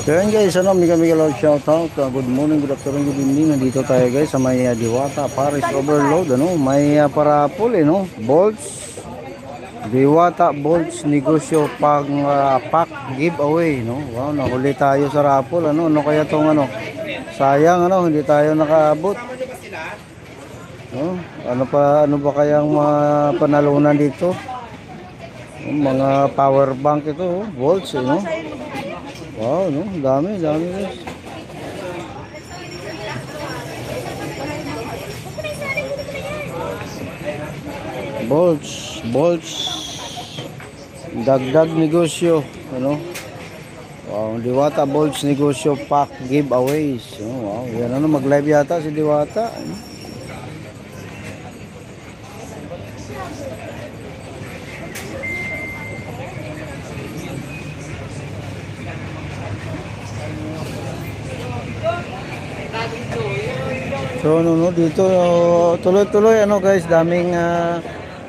So yun guys, mega mega loud shoutout. Good morning, good afternoon, good evening. Nandito tayo guys sa may Diwata Paris Overload. May parapol no? Bolts. Diwata Bolts Negosyo pang pack giveaway, no? Wow, nahuli tayo sa raffle. Ano kaya tong sayang hindi tayo nakaabot. No? Ano ba kayang panalunan dito? Mga power bank ito, volts no? Wow, no? Dami guys. Bolts. Dagdag negosyo, Wow, Diwata Bolts Negosyo Pack Giveaways. Wow, yan mag-live yata si Diwata. So dito tuloy-tuloy guys, daming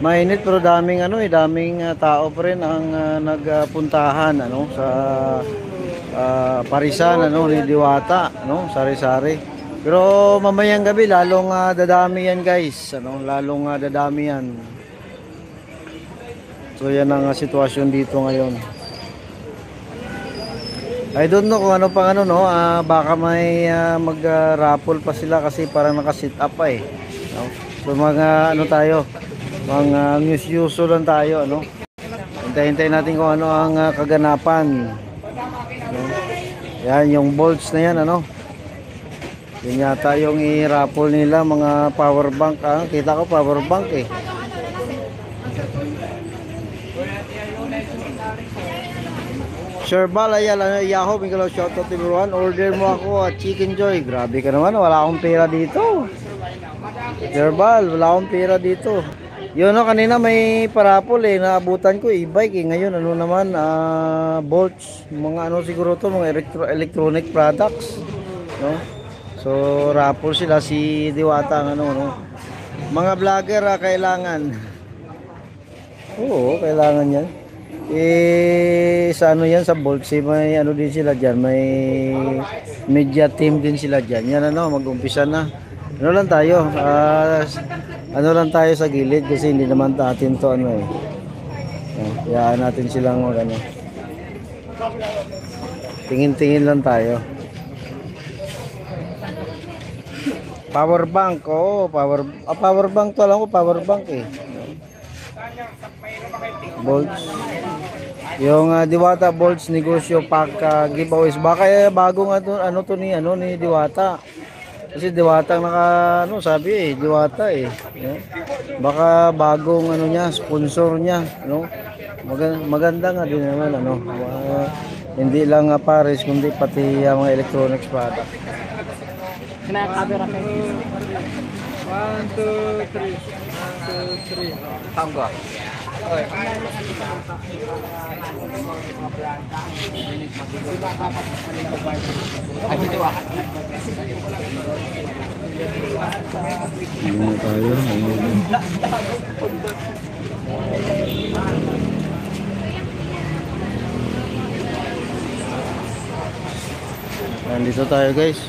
mainit pero daming daming tao pa rin ang nagpuntahan sa Parisan ni Diwata sari-sari. Pero mamayang gabi lalong dadami yan guys, lalong dadami yan. So yan ang sitwasyon dito ngayon. I don't know kung ano pang baka may mag-raffle pa sila kasi parang naka-sit up pa So mga tayo, mga news lang tayo Hintay natin kung ano ang kaganapan. Yan yung bolts na yan Yun yata yung i-raffle nila, mga power bank Kita ko power bank Sir Bal, Yahoo, Miguel, shoutout to everyone. Order mo ako at Chicken Joy. Grabe ka naman, wala akong pera dito. Sir Bal, wala akong pera dito. Yun kanina may parapol naabutan ko e-bike Ngayon naman, bolts, mga siguro to, mga electronic products. So, raffle sila si Diwata Mga vlogger kailangan. Oo, kailangan yan. Sa yan sa Bolts may din sila diyan, may media team din sila diyan. Yan mag-umpisa na. Lang tayo, lang tayo sa gilid kasi hindi naman natin to Hayaan natin silang tingin-tingin lang tayo. Power bank, power bank to, alam ko power bank Bolts. Yung Diwata Bolts Negosyo Pack giveaways. Baka bagong to ni Diwata. Kasi Diwata sabi Diwata Baka bagong niya, sponsor niya, Maganda nga din naman hindi lang Paris kundi pati mga electronics product. Kinaka-camera kayo. 1, 2, 3. 1, 2, 3. Tangga. Okay. Tayo. Nandito tayo guys.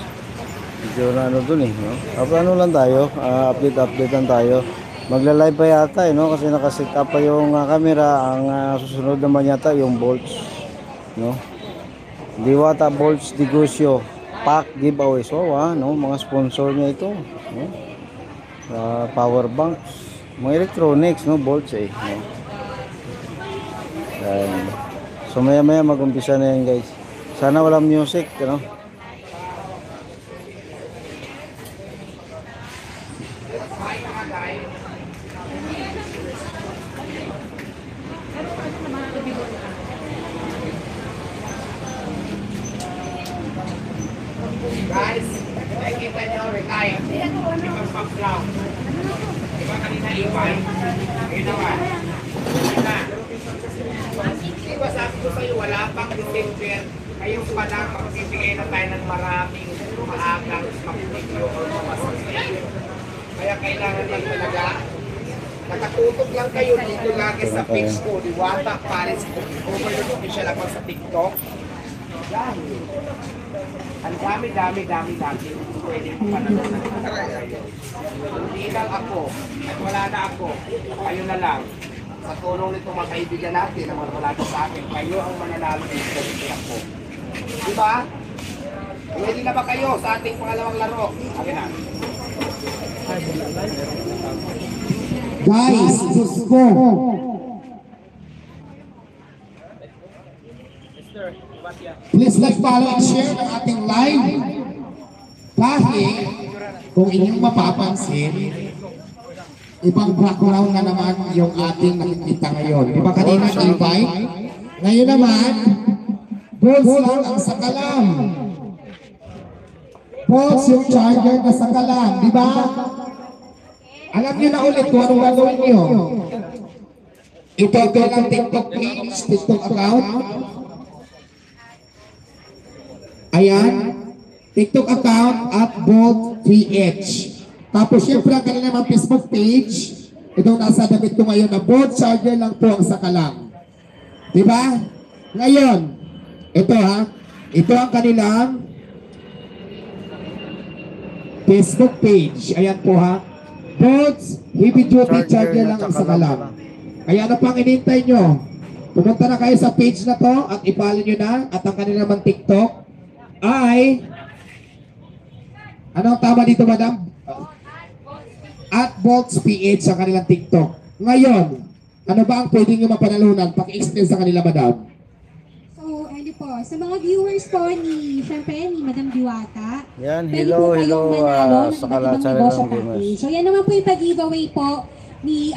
Medyo dun lang tayo, update lang tayo. Magla-live pa yata kasi naka-set up pa yung camera. Ang susunod naman yata yung bolts Diwata Bolts Negosyo Pack giveaway. So mga sponsor niya ito power banks, mga electronics bolts So maya mag-umpisa na yan guys. Sana walang music Guys, nakikita nyo, retire. Ibang pag-vlog. Diba kanina ibay? Ngayon naman. Diba sabi ko sa'yo, wala pang December. Ngayon pa lang, magbibigay na tayo ng maraming maagang mapipigyo o mamasasay. Kaya kailangan lang talaga. Nakatutok lang kayo dito lagi sa page ko, Diwata Paris Overload Official ako sa TikTok. Dami. Ang dami. Pwede mo panalunan kayo. Hindi lang ako. At wala na ako. Kayo na lang. Sa tulong nito mga kaibigan natin na wala na sa akin, kayo ang mananalo dito hindi ako. Diba? Ready na ba kayo sa ating pangalawang laro? Sabi na. Guys, Diyos ko. Please like, follow, and share ang ating live. Kahit kung inyong mapapansin, ibang background na naman yung ating nakikita ngayon. Di ba kanina invite? Ngayon naman, balls lang ang sakalam. Balls yung charger na sakalam. Di ba? Alam niyo na ulit kung anong gagawin niyo. Ito ang TikTok page, TikTok account. Ayan, TikTok account at Bolt3H. Tapos syempre ang kanila naman Facebook page. Itong nasa damit ko ngayon na Bolt charger lang po ang sakalang. Diba? Ngayon, ito ha, ito ang kanilang Facebook page. Ayan po ha. Bolt heavy duty charger lang ang sakalang. Kaya ano pang inintay nyo? Pumunta na kayo sa page na to at ipalo nyo na. At ang kanila naman TikTok ay, anong tama dito madam? At Bolts PH sa kanilang TikTok. Ngayon, ano ba ang pwede nyo mapanalunan? Paki-explain sa kanila madam. So, ano po, sa mga viewers po ni, syempre, ni Madam Diwata, Yan, pwede hello, po kayong hello, manalo ng sa iba't ibang Kalatsara negosyo ng Gamers. package. So, yan naman po yung pag-giveaway po ni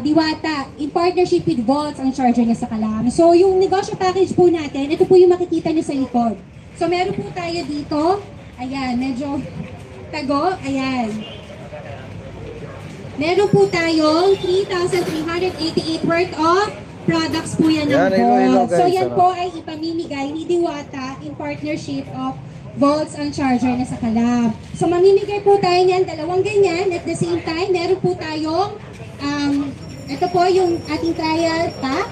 Diwata in partnership with Volts ang charger niya sa Kalam. So, yung negosyo package po natin, ito po yung makikita niyo sa likod. So, meron po tayo dito, ayan, medyo tago, ayan. Meron po tayong 3,388 worth of products po yan ng Yan, hello, Volts. So, guys, yan ano? po ay ipamimigay ni Diwata in partnership of Volts ang charger na sa Kalab. So, mamimigay po tayo niyan, dalawang ganyan. At the same time, meron po tayong, ito po yung ating trial pack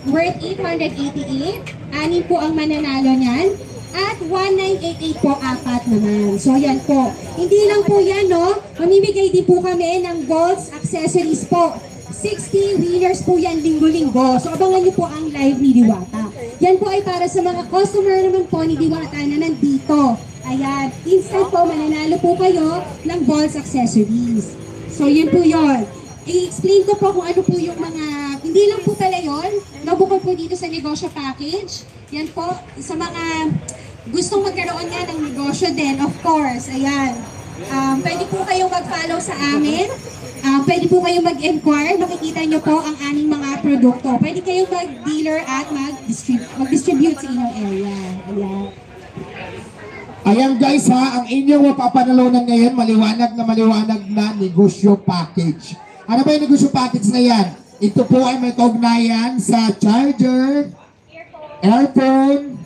worth 888. Anin po ang mananalo niyan. At 1988 po, apat naman. So, yan po. Hindi lang po yan, no? Mamimigay din po kami ng Volts accessories po. 60 winners po yan linggo-linggo. So, abangan niyo po ang live ni Diwata. Yan po ay para sa mga customer naman po ni Diwata na nandito. Ayan. Instant po, mananalo po kayo ng Volts accessories. So, yun po yun. I-explain ko po kung ano po yung mga, hindi lang po pala yun, nabukod po dito sa negosyo package. Yan po, sa mga gustong magkaroon nga ng negosyo din, of course, ayan. Pwede po kayong mag-follow sa amin. Pwede po kayong mag-inquire. Makikita nyo po ang aming mga produkto. Pwede kayong mag-dealer at mag-distribute sa inyong area. Ayan. Ayan guys ha, ang inyong mapapanalunan ngayon, maliwanag na negosyo package. Ano ba yung negosyo package na yan? Ito po ay may kaugnayan sa charger, earphone,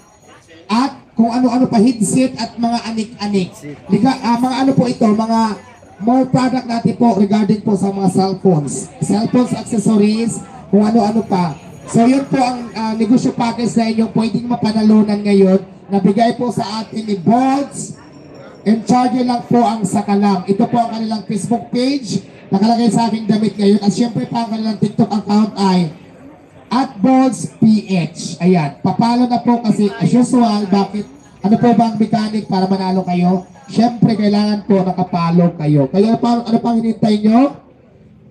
at kung ano-ano pa, headset at mga anik-anik. Mga ano po ito, mga more product natin po regarding po sa mga cellphones. Cellphones, accessories, kung ano-ano pa. So yun po ang negosyo package na inyong pwedeng mapanalunan ngayon. Nabigay po sa atin ni Bolts. And charger lang po ang sakalam. Ito po ang kanilang Facebook page. Nakalagay sa aking damit ngayon. At syempre pa ang kanilang TikTok account ay at Bolts PH. Ayan. Papalo na po kasi as usual. Bakit? Ano po ba ang mechanic para manalo kayo? Syempre kailangan po nakapalo kayo. Kaya ano pang hinintay nyo?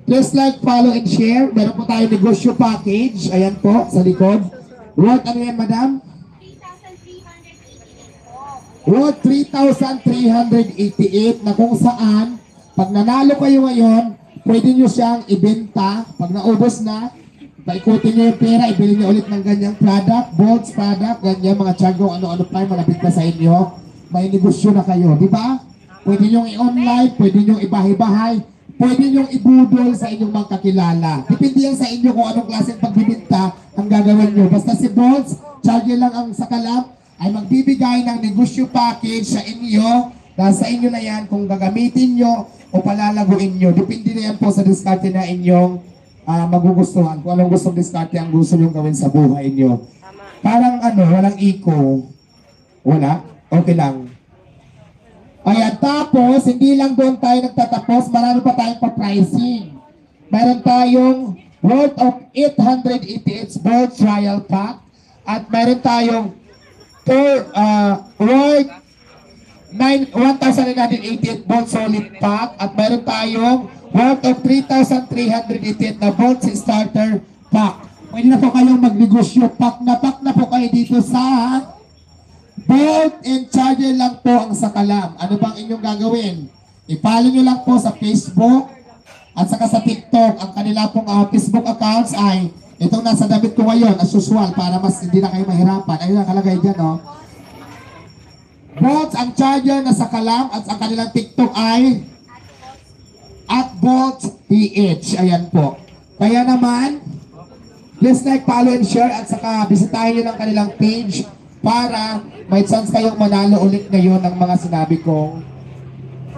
Please like, follow, and share. Meron po tayo negosyo package. Ayan po sa likod. Worth ano yan madam? 3,388 po. Worth 3,388 na kung saan pag nanalo kayo ngayon, pwede nyo siyang ibenta. Pag naubos na, paikutin nyo yung pera, ibili nyo ulit ng ganyang product, Bolts product, ganyan, mga tiyagong ano-ano pa yung malapit na sa inyo. May negosyo na kayo, di ba? Pwede nyo i-online, pwede nyo ibahay-bahay, pwede nyo ibudol sa inyong mga kakilala. Depende yan sa inyo kung anong klaseng pagbibinta ang gagawin nyo. Basta si Bolts, charger lang ang sakalam, ay magbibigay ng negosyo package sa inyo. Nasa inyo na yan kung gagamitin nyo o palalaguin nyo. Depende na yan po sa diskarte na inyong magugustuhan. Kung anong gustong diskarte ang gusto nyo gawin sa buhay nyo. Parang walang iko. Wala? Okay lang. Ayan, tapos, hindi lang doon tayo nagtatapos, marami pa tayong pa-pricing. Meron tayong worth of 888 Volt Trial Pack at meron tayong worth 1,988 Volt Solid Pack at meron tayong worth of 3,388 na Volt Starter Pack. Pwede na po kayong magnegosyo. Pack na po kayo dito sa Bolt and charger lang po ang Sakalam. Ano bang inyong gagawin? I-follow nyo lang po sa Facebook at saka sa TikTok. Ang kanila pong Facebook accounts ay itong nasa damit ko ngayon as usual para mas hindi na kayo mahirapan. Ayun ang kalagay dyan, no? Bolt ang charger na Sakalam at ang kanilang TikTok ay @BoltPH. Ayan po. Kaya naman, please like, follow, and share at saka bisitahin nyo ng kanilang page para may chance kayong manalo ulit ngayon ng mga sinabi kong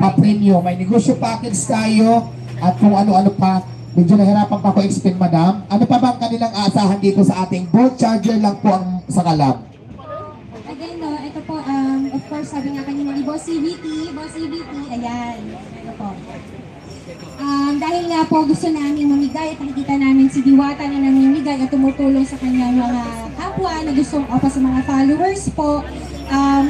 pa-premium. May negosyo package tayo at kung ano-ano pa. Medyo nahirapan pa ko explain, madam. Ano pa bang kanilang aasahan dito sa ating Bolt charger lang po ang Sakalam? Again, no, ito po, of course, sabi nga kanina ni Boss CVT, ayan, ito po. Dahil nga po gusto namin mamigay at nakikita namin si Diwata na namimigay at tumutulong sa kanyang mga kapwa na gustong o sa mga followers po.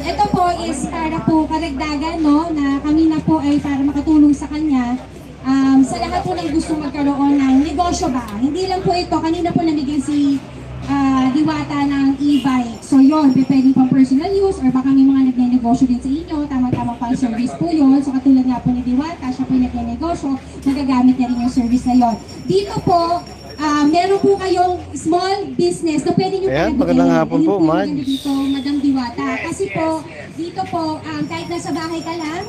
Ito po is para po karagdagan, no, na kami na po ay para makatulong sa kanya. Sa lahat po ng gusto magkaroon ng negosyo ba. Hindi lang po ito, kanina po namigay si Diwata ng e-bike. So yun, pwede pang personal use or baka may mga nagne-negosyo din sa inyo, tamang-tamang pang service po yun. So katulad nga po ni Diwata, siya po yung nagne-negosyo, nagagamit na rin yung service na yun. Dito po, meron po kayong small business na pwede nyo Ayan, magandang hapon po, Mads. dito, Madam Diwata. Kasi po, dito po, kahit nasa bahay ka lang,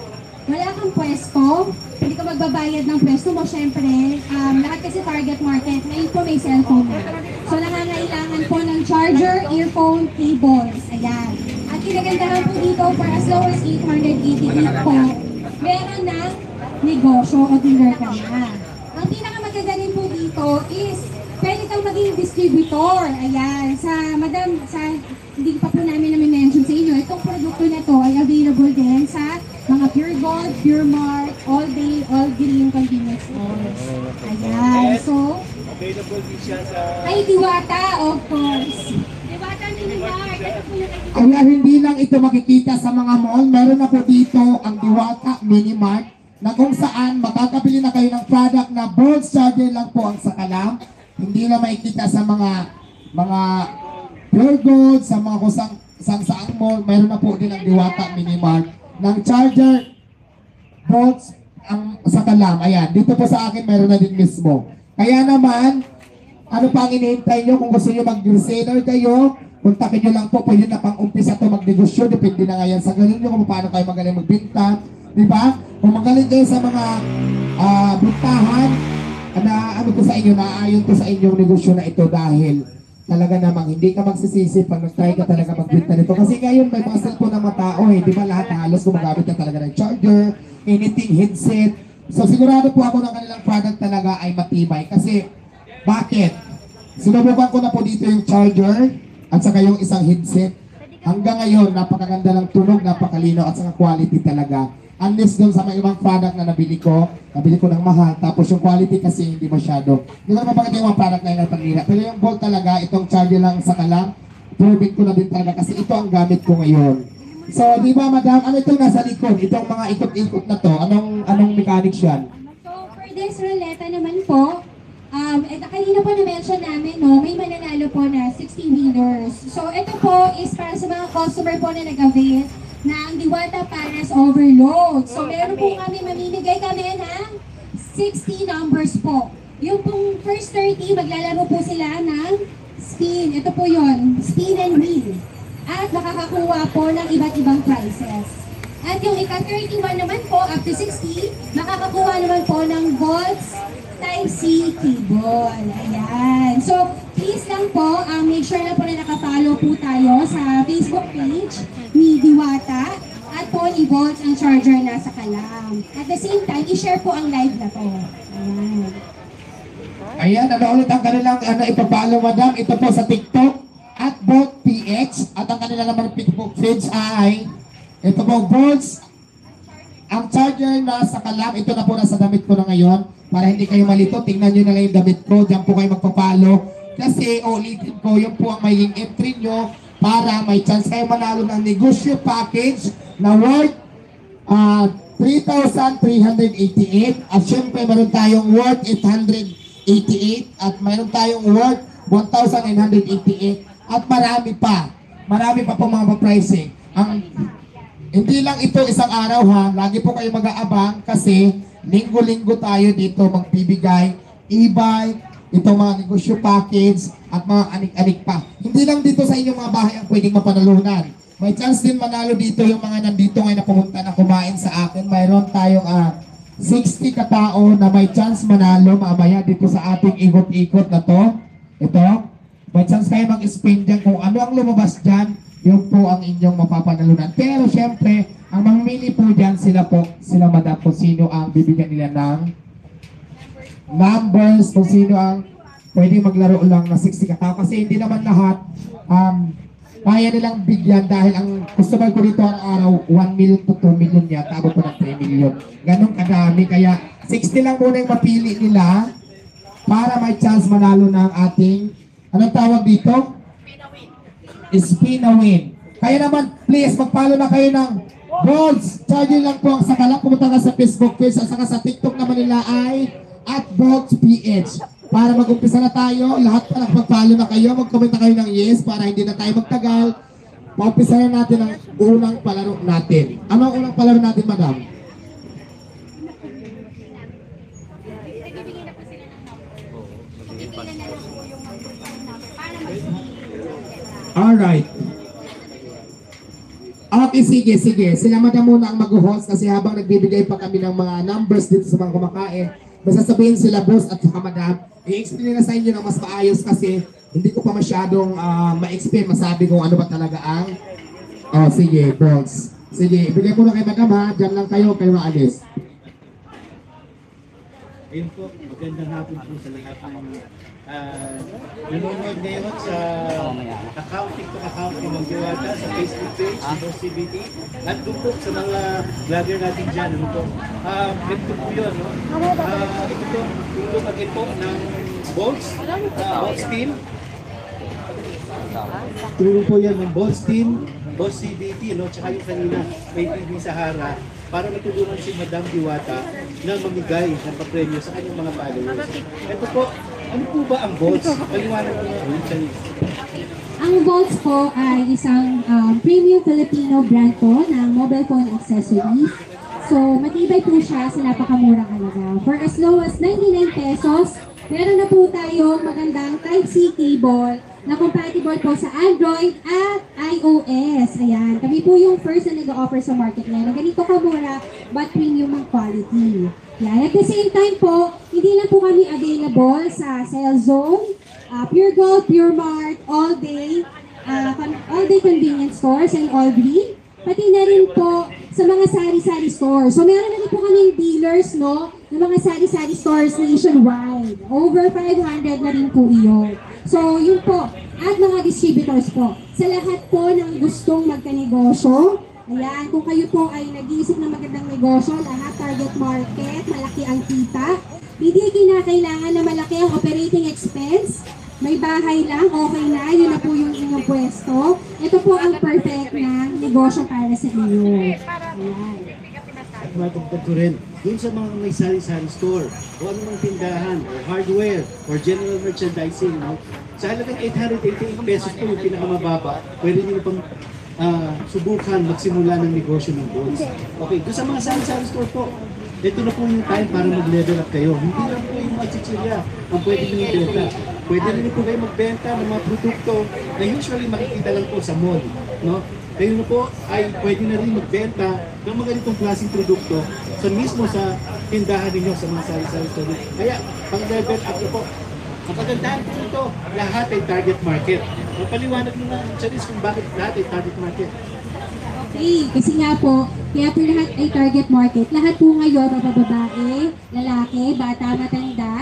wala kang pwesto, hindi ka magbabayad ng pwesto mo, syempre, lahat kasi target market, ngayon po may cellphone na. So nangangailangan po ng charger, earphone, cables, ayan. At kinagandahan po dito, for as low as 888 po, meron ng negosyo o dealer ka na. Ang pinakamagagaling po dito is, pwede kang maging distributor, ayan, hindi pa po namin mention sa inyo, itong produkto na to ay available din sa mga Pure Gold, Pure Mart, All Day, All Green convenience stores. Ayan, so, Available din siya sa... ay Diwata, of course. Diwata Mini Mart, ito po yung Kaya hindi lang ito makikita sa mga mall, meron na po dito ang Diwata Mini Mart na kung saan makakabili na kayo ng product na Bolt charger lang po ang Sakalam. Hindi na makikita sa mga Pure Gold, sa mga kusang saang mall, meron na po din ang Diwata Mini Mart ng charger Bolt ang Sakalam. Ayan, dito po sa akin meron na din mismo. Kaya naman, ano pa ang hinihintay nyo? Kung gusto nyo mag-reseller kayo, kontakin nyo lang po, pwede na pang umpisa ito magnegosyo, depende na nga yan sa galing nyo kung paano kayo magaling magbinta. Diba? Kung magaling kayo sa mga bintahan, na ano ko sa inyo, naayon ko sa inyong negosyo na ito dahil talaga namang hindi ka magsisisi pag nag-try ka talaga magbenta nito. Kasi ngayon may mga cellphone ng mga tao di ba lahat halos gumagamit ka talaga ng charger, anything, headset. So sigurado po ako ng kanilang product talaga ay matibay. Kasi bakit? Sinubukan ko na po dito yung charger at saka yung isang headset. Hanggang ngayon, napakaganda ng tunog, napakalino at saka quality talaga. Unless doon sa mga ibang product na nabili ko ng mahal, tapos yung quality kasi hindi masyado. Hindi ko naman bakit yung mga product na yung napanira. Pero yung Bolt talaga, itong charger lang sa Sakalam, proving ko na din talaga kasi ito ang gamit ko ngayon. So, di ba madam, ano itong nasa likod? Itong mga ikot-ikot na to, anong mechanics yan? So, for this ruleta naman po, kanina po na-mention namin, no, may mananalo po na 60 winners. So, ito po is para sa mga customer po na nag-avail na ang Diwata Panas Overload. So, meron po mamimigay kami ng 60 numbers po. Yung pong first 30, maglalaro po sila ng spin. Ito po yon, spin and wheel. At makakakuha po ng iba't ibang prizes. At yung ika-31 naman po, up to 60, makakakuha naman po ng Volts Type-C cable. Ayan. So, please lang po, make sure na po na nakapollow po tayo sa Facebook page ni Diwata at po ni Volts ang charger na sa Sakalam. At the same time, i-share po ang live na to. Ayan. Ayan, ano ulit ang kanilang ipapalo madam? Ito po sa TikTok at Bolt PH. At ang kanila naman Facebook page ay ito po, Bolts. Ang charger na sa kalap, ito na po nasa damit ko na ngayon. Para hindi kayo malito, tingnan nyo na lang yung damit ko. Diyan po kayo magpapalo. Kasi ulitin ko, yun po ang magiging entry nyo para may chance kayo manalo ng negosyo package na worth 3,388. At syempre, meron tayong worth 888. At meron tayong worth 1,988. At marami pa. Marami pa po mga pricing. Hindi lang ito isang araw ha. Lagi po kayo mag-aabang kasi linggo-linggo tayo dito magbibigay e-bike, itong mga negosyo package at mga anik-anik pa. Hindi lang dito sa inyong mga bahay ang pwedeng mapanalunan. May chance din manalo dito yung mga nandito ngayon na pumunta na kumain sa akin. Mayroon tayong 60 katao na may chance manalo mamaya dito sa ating ikot-ikot na to. Ito. May chance kayo mag-spin dyan kung ano ang lumabas dyan. Yun po ang inyong mapapanalunan. Pero syempre, ang mamimili po dyan sila madam, kung sino ang bibigyan nila ng numbers, kung sino ang pwede maglaro lang na 60 katao. Kasi hindi naman lahat kaya nilang bigyan dahil ang customer ko dito araw 1 million to 2 million yan, tabot po ng 3 million. Ganun kadami. Kaya 60 lang muna yung mapili nila para may chance manalo ng ating, anong tawag dito? Spin a win. Kaya naman, please, magpalo na kayo ng Bolts. Charge lang po ang sakalang. Pumunta ka sa Facebook page at saka sa TikTok naman nila ay @Bolts PH. Para mag-umpisa na tayo, lahat pa magpalo na kayo. Mag-comment na kayo ng yes para hindi na tayo magtagal. Paumpisa na natin ang unang palaro natin. Ano ang unang palaro natin, madam? Alright. Okay, sige. Sila madam muna ang mag-host kasi habang nagbibigay pa kami ng mga numbers dito sa mga kumakain, masasabihin sila boss at saka madam, i-explain na sa inyo ng mas maayos kasi hindi ko pa masyadong ma-explain, masabi kung ano ba talaga ang sige, boss. Sige, ibigay ko na kay madam ha, dyan lang kayo maalis. Ayun po, magandang hapon po sa lahat ng nanonood ngayon sa TikTok account ni Mang Diwata, sa Facebook page, sa CBT, at doon po sa mga vlogger natin dyan. Ano po? Ito po yun. No? Ito po, tulungan po ng Bolts, Bolts Team. Tulong po yan ng Bolts Team, Bolts CBT, no? Tsaka yung kanina, ATV Sahara, para matulungan si Madam Diwata na mamigay ng papremyo sa kanyang mga followers. Ito po, ano po ba ang Bolts? Paliwanag mo nga rin, Charis. Ang Bolts po ay isang premium Filipino brand po ng mobile phone accessories. So, matibay po siya sa napakamurang halaga. For as low as 99 pesos, meron na po tayong magandang Type-C cable na compatible po sa Android at iOS. Ayan, kami po yung first na nag-offer sa market ngayon. Ganito kamura, but premium ang quality. Yan. At the same time po, hindi lang po kami available sa Cellzone, Pure Gold, Pure Mart, All Day convenience stores and All Green. Pati na rin po sa mga sari-sari stores. So meron na rin po kaming dealers, no, ng mga sari-sari stores nationwide. Over 500 na rin po iyon. So yun po, at mga distributors po. Sa lahat po ng gustong magkanegosyo, ayan, kung kayo po ay nag-iisip ng magandang negosyo, lahat target market, malaki ang kita, hindi kinakailangan na malaki ang operating expense, may bahay lang, okay na, yun na po yung inyong pwesto. Ito po ang perfect na negosyo para sa inyo. Ayan. At matagdag ko rin, dun sa mga may sari-sari store, o anumang tindahan, o hardware, or general merchandising, no? Sa halagang 888 pesos po yung pinakamababa, pwede nyo pang subukan magsimula ng negosyo ng Bolts. Okay, doon sa mga sari-sari store po, ito na po yung time para mag-level up kayo. Hindi lang po yung mag-chichirya ang pwede nyo ibenta. Pwede rin po kayo magbenta ng mga produkto na usually makikita lang po sa mall. No? Kayo na po ay pwede na rin magbenta ng mga ganitong klaseng produkto sa mismo sa tindahan ninyo sa mga sari-sari store. Kaya, pang-level up na po. Ang kagandahan po ito, lahat ay target market. Paliwanag mo na, Charis, kung bakit lahat ay target market. Okay, kasi nga po, kaya po lahat ay target market. Lahat po ngayon, mga babae, lalaki, bata, matanda,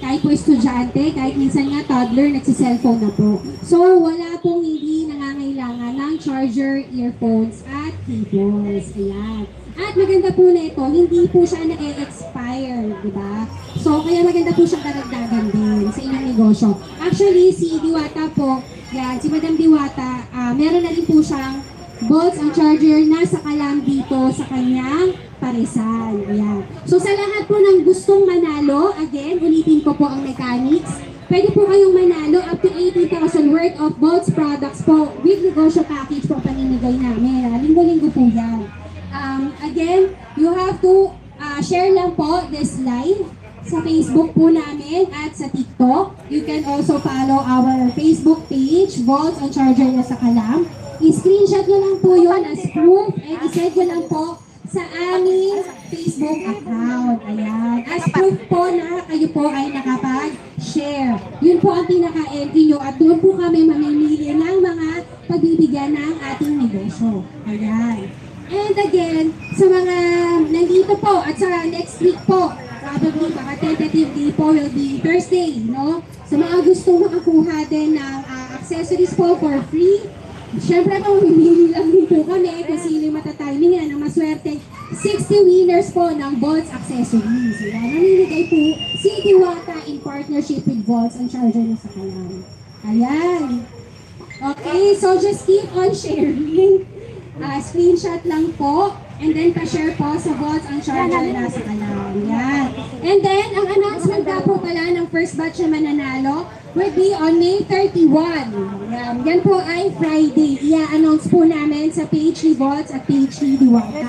kahit po estudyante, kahit minsan nga toddler, nagsiselfone na po. So, wala pong hindi nangangailangan ng charger, earphones, at cables. Ayan. At maganda po na ito, hindi po siya na-expire, di ba? So, kaya maganda po siyang karagdagan din sa inyong negosyo. Actually, si Diwata po, yan, si Madam Diwata, meron na rin po siyang bolts and charger na sakalam dito sa kanyang paresan. Ayan. So sa lahat po ng gustong manalo, again, ulitin ko po ang mechanics. Pwede po kayong manalo up to 80,000 worth of bolts products po with negosyo package po paninigay namin. Linggo-linggo po yan. Again, you have to share lang po this live sa Facebook po namin at sa TikTok. You can also follow our Facebook page, Bolts and Charger na sa Kalam. I-screenshot nyo lang po yun as proof and i-send nyo lang po sa aming Facebook account. Ayan. As proof po na kayo po ay nakapag-share. Yun po ang pinaka-entry nyo at doon po kami mamimili ng mga pagbibigyan ng ating negosyo. Ayan. And again, sa mga nandito po at sa next week po, probably baka tentatively po will be Thursday, no? Sa mga gustong makakuha din ng accessories po for free, siyempre po, mamimili lang din po kami kung sino yung matatimingan ng maswerte. 60 winners po ng Bolts Accessories. Diba? Namimigay po si Diwata in partnership with Bolts and Charger na sa Kalam. Ayan. Okay, so just keep on sharing. Screenshot lang po. And then pa-share po sa Bolts and Charger na sa Kalam. Yan. And then, ang announcement na po pala ng first batch na mananalo will be on May 31. Yan po ay Friday. I-announce po namin sa page ni Bolts at page ni Diwata.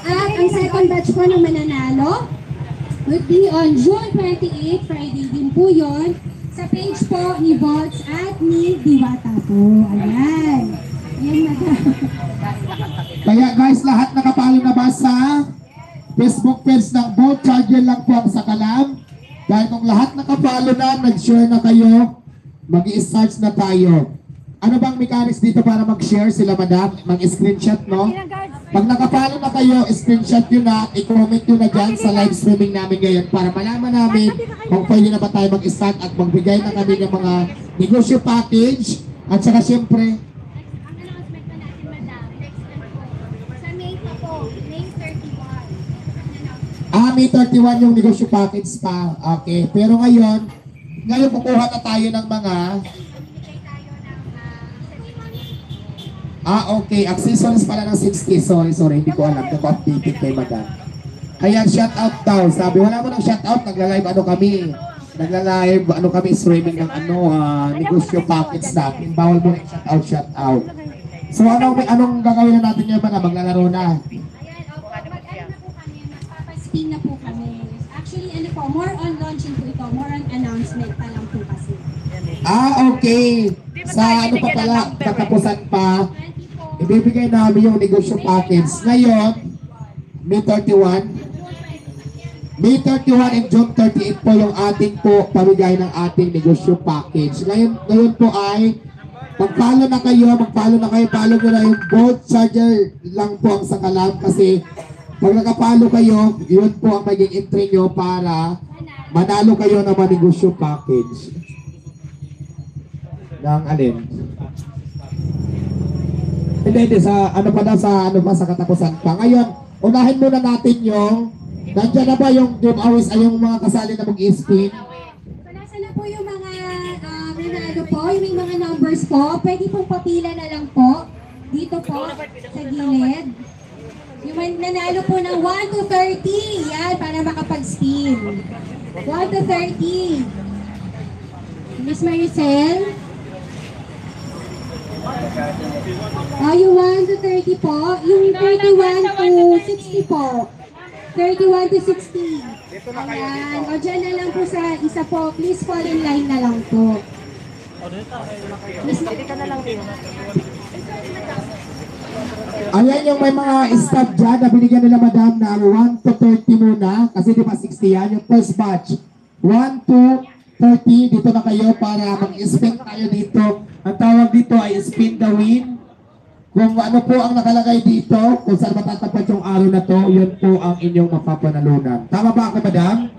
At ang second batch po ng mananalo will be on June 28, Friday din po yon, sa page po ni Bolts at ni Diwata po. Ayan. Ayan, madam. Kaya guys, lahat nakapalo na ba sa Facebook page ng Bolt Charger lang po ang sa Kalam? Dahil kung lahat nakapalo na, nag-share na kayo, mag-i-start na tayo. Ano bang mechanics dito para mag-share sila, madam? Mag-screenshot, no? Pag nakapalo na kayo, screenshot nyo na, i-comment nyo na dyan sa live streaming namin ngayon para malaman namin kung pwede na ba tayo mag-start at magbigay na kami ng mga negosyo package. At saka syempre, May 31 yung negosyo package pa. Okay. Pero ngayon kukuha na tayo ng mga okay. Accessories pala ng 60. Sorry. Hindi ko alam. Nag-updated kay madam. Kaya shout out daw. Sabi, wala mo ng shout out. Nagla-live streaming ng negosyo package natin. Bawal mo ng shout out. So anong gagawin na natin ngayon ba na maglalaro na? Spin na po kami. Actually, more on launching po ito. More on announcement pa lang po kasi. Okay. Sa pa pala, katapusan pa, ibibigay namin yung negosyo package. Ngayon, May 31. May 31 and June 38 po yung ating po pamigay ng ating negosyo package. Ngayon po ay mag-follow na kayo, follow ko na yung Bolt Charger lang po ang sa Kalam kasi pag nakapalo kayo, yun po ang maging entry nyo para manalo kayo ng mga negosyo package. Ng alin? Hindi, sa sa katapusan pa. Ngayon, unahin muna natin yung, nandiyan na ba yung giveaways ay yung mga kasali na mag-spin? So, nasa na po yung mga nanalo po, yung mga numbers po. Pwede pong papila na lang po. Dito po, sa gilid. Yung nanalo po ng 1 to 30. Yan, para makapag-spin. 1 to 30. Miss Maricel? Yung 1 to 30 po. Yung 31 to 60 po. 31 to 60. Ayan. O dyan na lang po sa isa po. Please fall in line na lang po. Miss Maricel na lang po. Ayan yung may mga staff dyan na binigyan nila madam na 1 to 30 muna kasi di ba 60 yan yung first batch 1 to 30 dito na kayo para mag-spin tayo dito. Ang tawag dito ay spin the win. Kung ano po ang nakalagay dito, kung saan matatapat yung araw na to, yun po ang inyong mapapanalunan. Tama ba ako madam?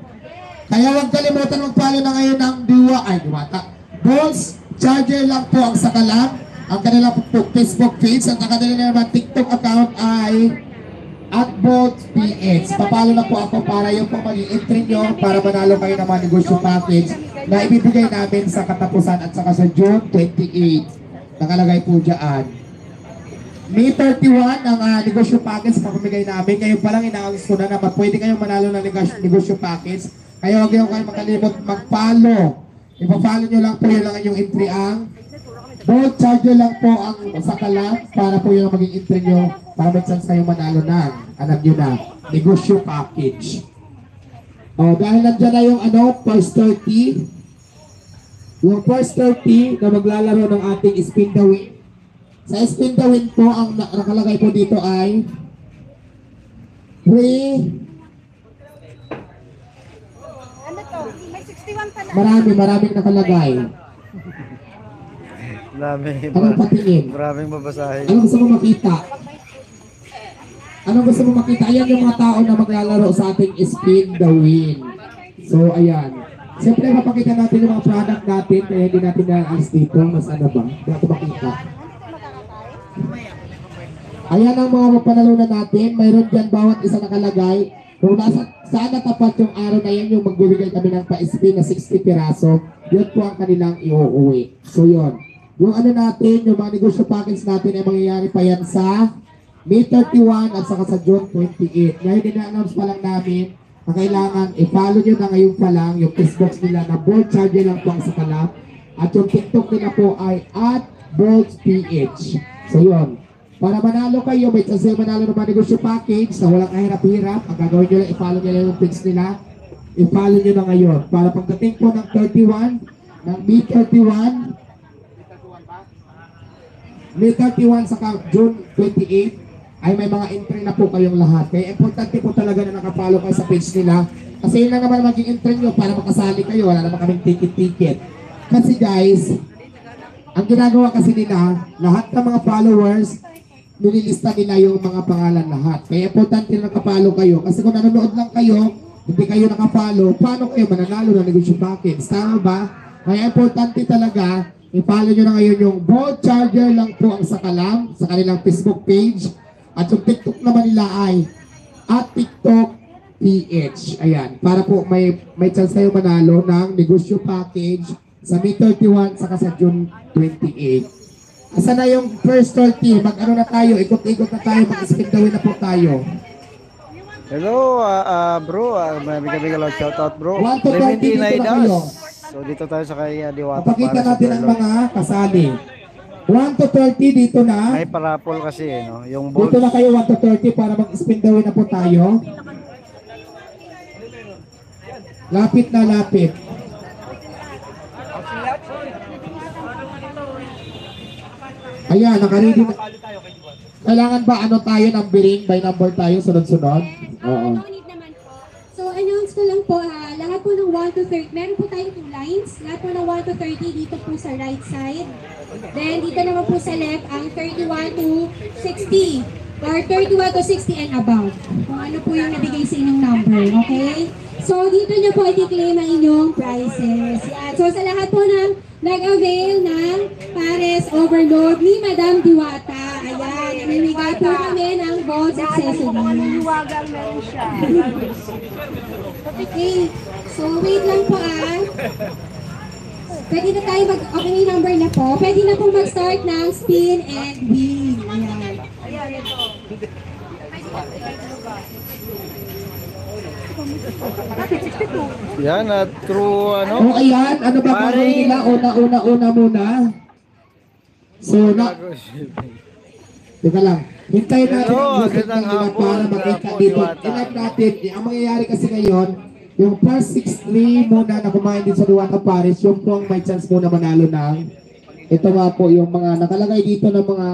Kaya huwag kalimutan mag-follow na ngayon ng Diwata. Bolts Charger lang po ang sakalam. Ang kanilang Facebook page at ang kanilang naman TikTok account ay @boltsph. Papalo na po ako para yung pong maging entry nyo para manalo kayo ng mga negosyo package na ibibigay namin sa katapusan at saka sa June 28. Nakalagay po dyan. May 31 ang negosyo package na pamigay namin. Ngayon pa lang inaangos ko na naman pwede kayong manalo ng negosyo package. Kaya huwag kayo makalimot mag-follow. Ipa-follow nyo lang po yun lang yung entry ang Bolt Charger lang po ang sakalam para po yung maging entry nyo para may chance kayo manalo ng alam nyo na negosyo package. O dahil nandiyan na yung first 30 yung first 30 na maglalaro ng ating spin the win. Sa spin the win po ang nakalagay po dito ay free. Ano to? May 61 pa na. Maraming nakalagay. Anong patingin? Maraming babasahin. Anong gusto mo makita? Anong gusto mo makita? Ayan yung mga tao na maglalaro sa ating spin the win. So ayan. Siyempre mapakita natin yung mga product natin kaya hindi natin na-alis dito. Mas ano ba? Hindi natin makita. Ayan ang mga mapanalunan natin. Mayroon dyan bawat isa nakalagay. Kung saan natapat yung araw na yan, yung magbibigay kami ng pa-spin na 60 piraso, yun po ang kanilang iuuwi. So yun. Yung ano natin, yung mga negosyo package natin ay mangyayari pa yan sa May 31 at saka sa June 28. Ngayon ina-announce pa lang namin na kailangan i-follow nyo na ngayon pa lang yung Facebook nila na Bolt Charger lang po ang sakalap. At yung TikTok nila po ay @BoltPH. So yun. Para manalo kayo, may chance manalo ng mga negosyo package na walang kahirap-hirap. Ang gagawin nyo lang, i-follow nyo lang yung page nila. I-follow nyo na ngayon. Para pagdating po ng 31, ng May 31, May 31 saka June 28, ay may mga entry na po kayong lahat. Kaya importante po talaga na nakapollow kayo sa page nila. Kasi yun lang naman maging entry nyo para makasali kayo. Wala naman kaming ticket-ticket. Kasi guys, ang ginagawa kasi nila, lahat ng mga followers, nililista nila yung mga pangalan lahat. Kaya importante na nakapollow kayo. Kasi kung nanonood lang kayo, hindi kayo nakapollow, paano kayo mananalo ng negosyo package? Tama ba? Kaya importante talaga, i-follow nyo na ngayon yung Bolt Charger lang po ang sakalam sa kanilang Facebook page. At yung TikTok naman nila ay @TikTokPH. Ayan, para po may chance kayo manalo ng negosyo package sa May 31 saka sa June 28. Asa na yung first 30? Mag-ano na tayo? Ikot-ikot na tayo. Mag-spin the win na po tayo. Hello, bro. May bigay lang shoutout, bro. 1 to 30 dito na kayo. So dito tayo sa kay Diwata. Papakita natin ang mga kasali. 1 to 30 dito na. May parapol kasi no, yung balls. Dito na kayo 1 to 30 para mag-spin the win na po tayo. Lapit na lapit. Ayan, nakaready na. Kailangan ba ano tayo, numbering by number tayo, sunod-sunod? Oo. No need naman po. So, announce ko lang po, lahat po ng 1 to 30, meron po tayong 2 lines. Lahat po ng 1 to 30 dito po sa right side. Then, dito naman po sa left, ang 31 to 60. Or 31 to 60 and above. Kung ano po yung nabigay sa inyong number, okay? So, dito nyo po i-claim ang inyong prizes. Yan. So, sa lahat po ng nag-avail ng Pares Overload ni Madam Diwata. Ayan, namimigay po kami ng Bolts accessories. Maliliwagan meron siya. Okay, so wait lang po Pwede na tayo okay number na po. Pwede na pong mag-start ng spin and win. Ayan. Ayan, ito. Yan at true ano. O ayan, ano ba gagawin nila? Una muna. So, teka lang. Hintayin natin Hello, ang music magandang ng iba hapon, para makita Bravo, dito. Diwata. Inap natin, ang mangyayari kasi ngayon, yung first 63 muna na kumain din sa Diwata Paris, yung po ang may chance muna manalo ng ito nga po yung mga nakalagay dito ng mga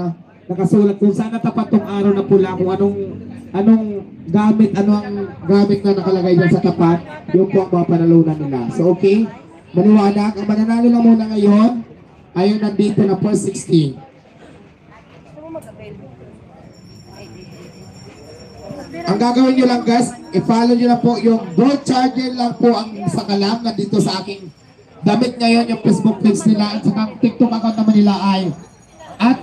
nakasulat kung saan natapat tong araw na pula, kung anong gamit, ano ang gamit na nakalagay dyan sa tapat, yung po ang mga panalunan nila. So okay, maliwanag, ang mananalo lang muna ngayon ay yung nandito na first 60. Ang gagawin nyo lang guys, i-follow nyo lang po yung Bolt Charger lang po ang sa kalam na dito sa aking damit ngayon yung Facebook page nila at saka ang TikTok account naman nila ay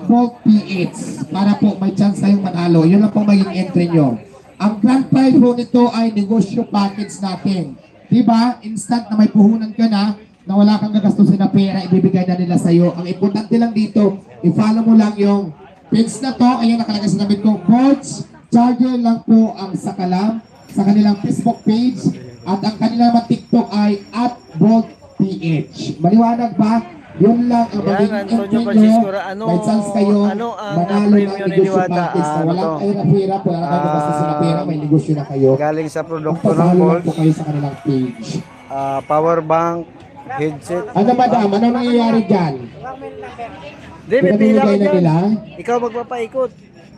@BoltPH para po may chance kayong manalo. Yun lang po maging entry nyo. Ang grand prize po nito ay negosyo package natin. Diba? Instant na may puhunan ka na wala kang gagastusin na pera, ibibigay na nila sa'yo. Ang importante lang dito, i-follow mo lang yung page na to. Ayun nakalagay sa damit ko. Bolt Charger lang po ang sakalam sa kanilang Facebook page at ang kanilang TikTok ay @BoltPH. Maliwanag ba? Yun lang ang magiging entry nyo. May chance kayo manalo ng negosyo package na walang kahirap-hirap, wala kayo gagastos na pera, may negosyo na kayo. Galing sa produkto ng Magpapalo lang Bolt, po kayo sa kanilang page. power bank, headset. Ano madam, ano nangyayari dyan? Di, may pila ka Pinamimigay na dyan. nila? Ikaw magpapaikot.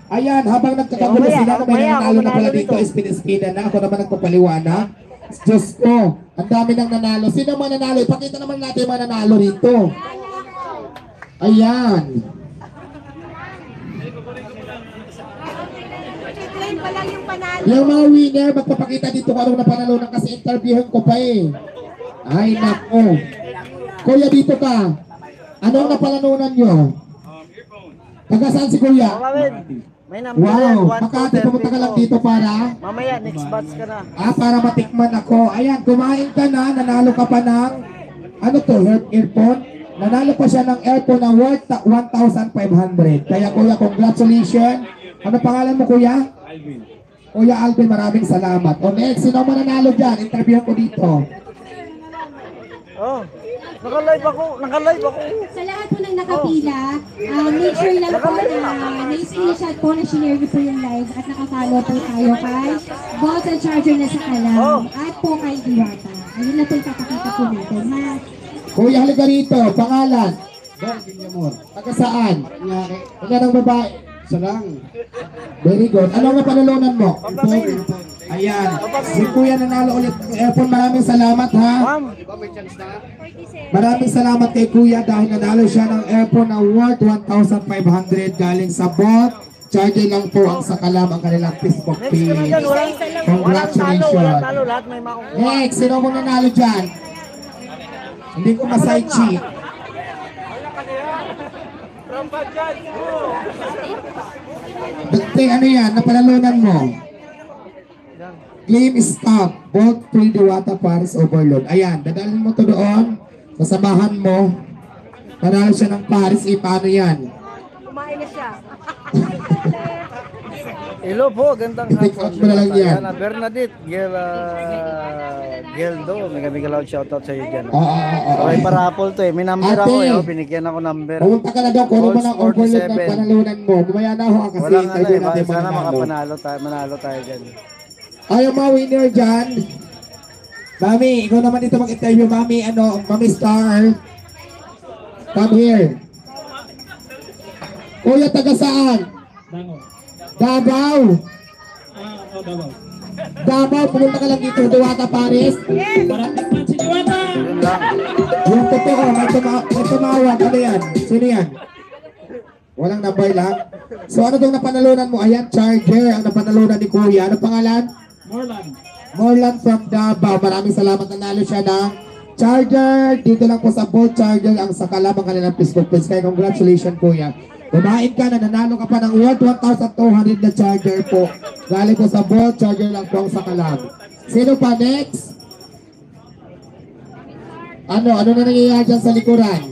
Ayan, habang nagkakagulo Mamaya, sila na may mamaya, nanalo na ako pala manalo dito, dito. spin-spinan na, ako naman nagpapaliwanag. Diyos ko, ang dami nang nanalo. Sino man nanalo? Ipakita naman natin yung mga nanalo rito. Ayan. Claim pa lang yung panalo. Yung mga winner, magpapakita dito kung anong napanalunan kasi interviewin ko pa eh. Ay, nako. Kuya, dito ka. Anong napanalunan nyo? Taga saan si Kuya? May number yan, Wow, 1 to Makati, pumunta ka lang dito para? Mamaya, next batch ka na. Para matikman ako. Ayan, kumain ka na, nanalo ka pa ng, ano to, earphone? Nanalo pa siya ng earphone na worth 1,500. Kaya kuya, congratulations. Ano pangalan mo kuya? Alvin. Kuya Alvin, maraming salamat. O next, sino mananalo dyan? Interview ko dito. Oh, naka-live ako. Sa lahat po ng nakapila, make sure lang po na na-screenshot po na sinare niyo po yung live at nakafollow po tayo kay Bolt and Charger na sa kalam at po kay Diwata. Ayun na po yung papakita po natin ha. Kuya, halika rito. Pangalan? Don Vinyamor. Taga saan? Taga ng babae. Isa lang. Very good. Ano nga panalunan mo? Ayan. Si Kuya nanalo ulit ng earphone. Maraming salamat ha. Maraming salamat kay Kuya dahil nanalo siya ng earphone na worth 1,500 galing sa Bolt. Charger lang po ang sakalam ang kanilang Facebook page. Congratulations. Lahat may makukuha. Next, sino mo nanalo dyan? Hindi ko masay cheat. Dati, ano yan? Napanalunan mo? Claim stop. Bolt free Diwata Paris Overload. Ayan, dadalhin mo to doon. Sasamahan mo. Panalo siya ng Paris. Paano yan? Kumain na siya. Hello po, gandang I-take out mo na lang yan. Yana Bernadette, Geldo, mega loud shoutout sa iyo dyan. Oo. Okay, parapol to eh. May number Ate. ako eh. Binigyan ako number. Pumunta ka na daw. Kung ano man ang Goals overload ng 47. panalunan mo. Gumaya na ako kasi Walang ano interview eh. natin Sana mananalo. manalo tayo dyan. Ayaw mga winner dyan. Mami, ikaw naman dito mag-interview. Mami, Mami Star. Come here. Kuya, taga saan? Davao. Davao, pumunta ka lang dito. Diwata Paris. Yun lang. Yung totoo, may tumawag. Ano yan? Sino yan? Walang number lang. So ano itong napanalunan mo? Ayan, charger. Ang napanalunan ni Kuya. Ano pangalan? Morland from Davao. Maraming salamat. Nanalo siya ng charger. Dito lang po sa Bolt Charger ang sakalam ang kanilang Facebook page. Kaya congratulations Kuya. Kumain ka na. Nanalo ka pa ng worth 1,200 na charger po. Galing po sa Bolt Charger lang po ang sakalam. Sino pa next? Ano na nangyayari dyan sa likuran?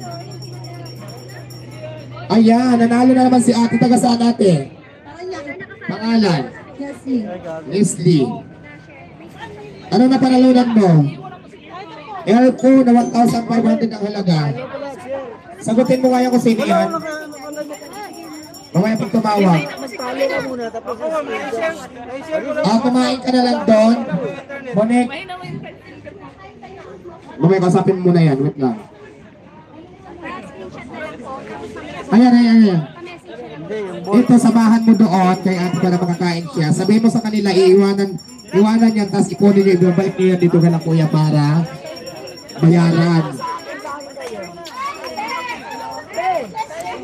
Ayan, nanalo na naman si ate. Taga saan ate? Pangalan? Leslie. Ano na panalunan mo? Airphone na 1,500 ang halaga. Sagutin mo kaya kung sino yan. Mamaya pag tumawag. Kumain ka na lang doon. Monek. Mamaya kasapin mo na yan. Wait lang. Ayan. Ito, samahan mo doon kay ate para makakain siya. Sabihin mo sa kanila, iiwanan yan, tapos ipunin nyo, ibabalik nyo yan dito ka lang kuya para bayaran.